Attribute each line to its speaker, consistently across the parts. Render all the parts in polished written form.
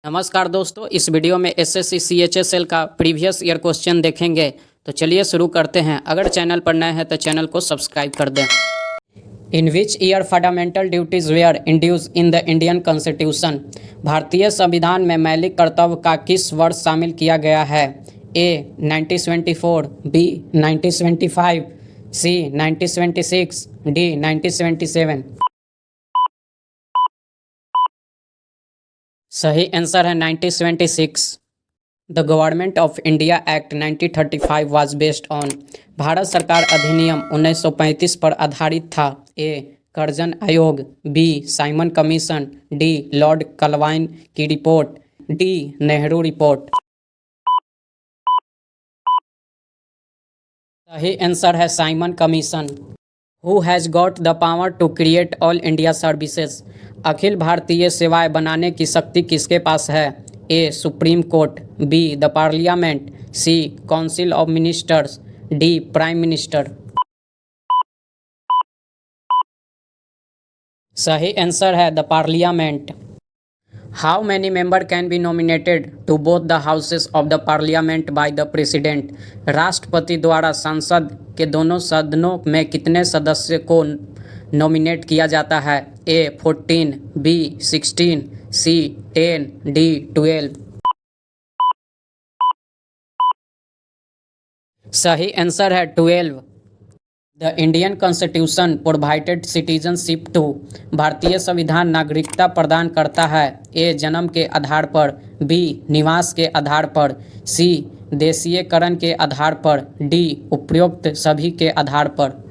Speaker 1: नमस्कार दोस्तों, इस वीडियो में एसएससी सीएचएसएल का प्रीवियस ईयर क्वेश्चन देखेंगे। तो चलिए शुरू करते हैं। अगर चैनल पर नए हैं तो चैनल को सब्सक्राइब कर दें। In which year fundamental duties were induce in the Indian constitution? भारतीय संविधान में मौलिक कर्तव्य का किस वर्ष शामिल किया गया है? A 1974, B 1975, C 1976, D 1977। सही आंसर है 1976। The government of India act 1935 was based on. भारत सरकार अधिनियम 1935 पर आधारित था। ए कर्जन आयोग, B Simon commission, D Lord Calvin की रिपोर्ट, डी नेहरू रिपोर्ट। सही आंसर है Simon commission. Who has got the power to create all India services? अखिल भारतीय सेवाएं बनाने की शक्ति किसके पास है? ए supreme court, B the parliament, C council of ministers, D prime minister. सही आंसर है the parliament. How many member can be nominated to both the houses of the parliament by the president? राष्ट्रपति द्वारा संसद के दोनों सदनों में कितने सदस्य को नॉमिनेट किया जाता है? A 14, B 16, C 10, D 12। सही आंसर है 12। The Indian constitution provided citizenship to. भारतीय संविधान नागरिकता प्रदान करता है। ए जन्म के आधार पर, बी निवास के आधार पर, सी देशीयकरण के आधार पर, डी उपरोक्त सभी के आधार पर।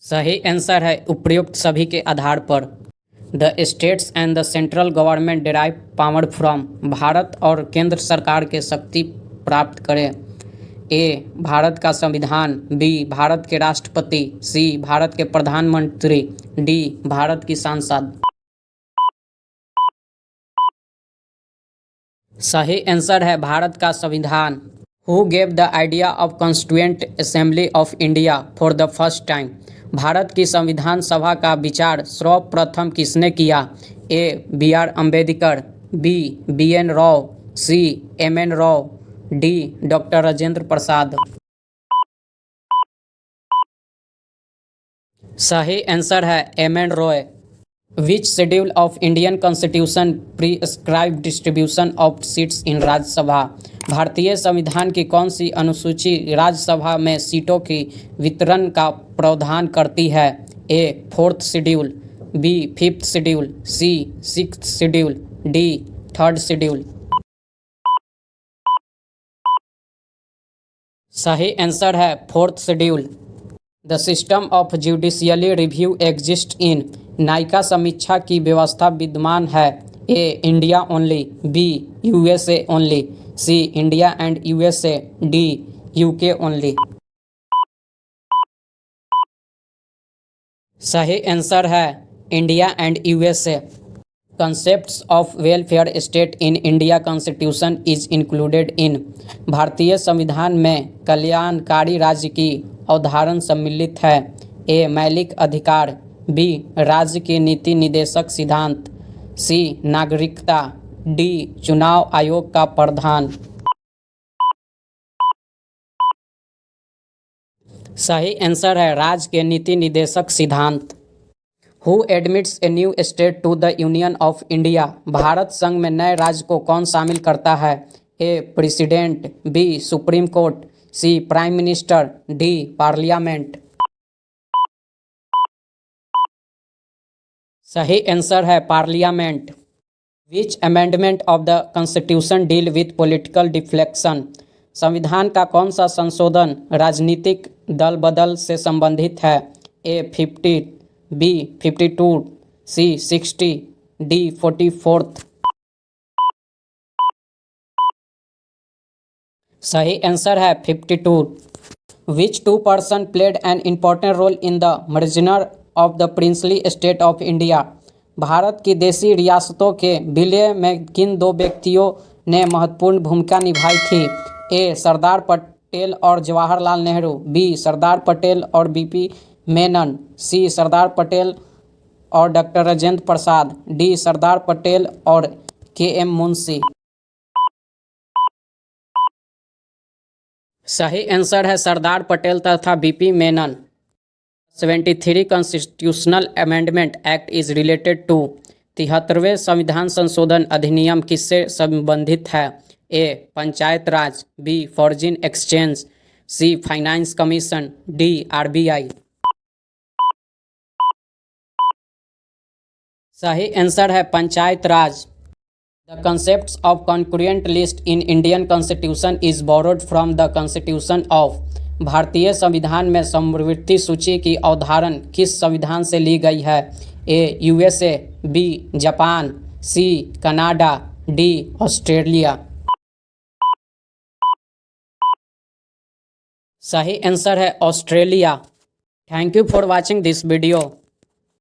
Speaker 1: सही आंसर है उपरोक्त सभी के आधार पर। The states and the central government derive power from. Bharat और केंद्र सरकार के शक्ति प्राप्त करें। ए भारत का संविधान, बी भारत के राष्ट्रपति, सी भारत के प्रधानमंत्री, डी भारत की सांसद। सही आंसर है भारत का संविधान। Who gave the idea of constituent assembly of India for the first time? Bharat की संविधान सभा का विचार सर्वप्रथम किसने किया? A B R Ambedkar, B B N Rao, C M N Rao, D doctor Rajendra Prasad. सही आंसर है M N Roy. Which schedule of Indian constitution prescribe distribution of seats in Rajya Sabha? भारतीय संविधान की कौन सी अनुसूची राज्यसभा में सीटों की वितरण का प्रावधान करती है? A 4th schedule, B 5th schedule, C 6th schedule, D 3rd schedule. सही आंसर है 4th schedule. The system of judicially review exist in. न्यायिक समीक्षा की व्यवस्था विद्यमान है। A India only, B USA only, C India and USA, D UK only. सही answer है India and USA. Concepts of welfare state in India constitution is included in. भारतीय संविधान में कल्याणकारी राज्य की अवधारणा सम्मिलित है। ए मौलिक अधिकार, बी राज्य के नीति निदेशक सिद्धांत, सी नागरिकता, डी चुनाव आयोग का प्रावधान। सही आंसर है राज्य के नीति निदेशक सिद्धांत। Who admits a new state to the union of India? भारत संघ में नए राज्य को कौन शामिल करता है? A president, B supreme court, C prime minister, D parliament. सही आंसर है parliament. Which amendment of the constitution deal with political deflection? संविधान का कौन सा संशोधन राजनीतिक दल बदल से संबंधित है? A 50, B 52, C 60, D 44। सही आंसर है 52। Which 2 person played an important role in the merger of the princely state of India? भारत की देशी रियासतों के विलय में किन 2 व्यक्तियों ने महत्वपूर्ण भूमिका निभाई थी? ए सरदार पटेल और जवाहरलाल नेहरू, बी सरदार पटेल और बीपी मेनन, सी सरदार पटेल और डॉक्टर राजेंद्र प्रसाद, डी सरदार पटेल और के एम मुंशी। सही आंसर है सरदार पटेल तथा B P Menon. 73 constitutional amendment act is related to. 73वें संविधान संशोधन अधिनियम किससे संबंधित है? A panchayat raj, B foreign exchange, C finance commission, D RBI. सही आंसर है पंचायत राज। The concepts of concurrent list in Indian Constitution is borrowed from the Constitution of। भारतीय संविधान में समवर्ती सूची की अवधारणा किस संविधान से ली गई है? A USA, B Japan, C Canada, D Australia. सही आंसर है Australia. Thank you for watching this video.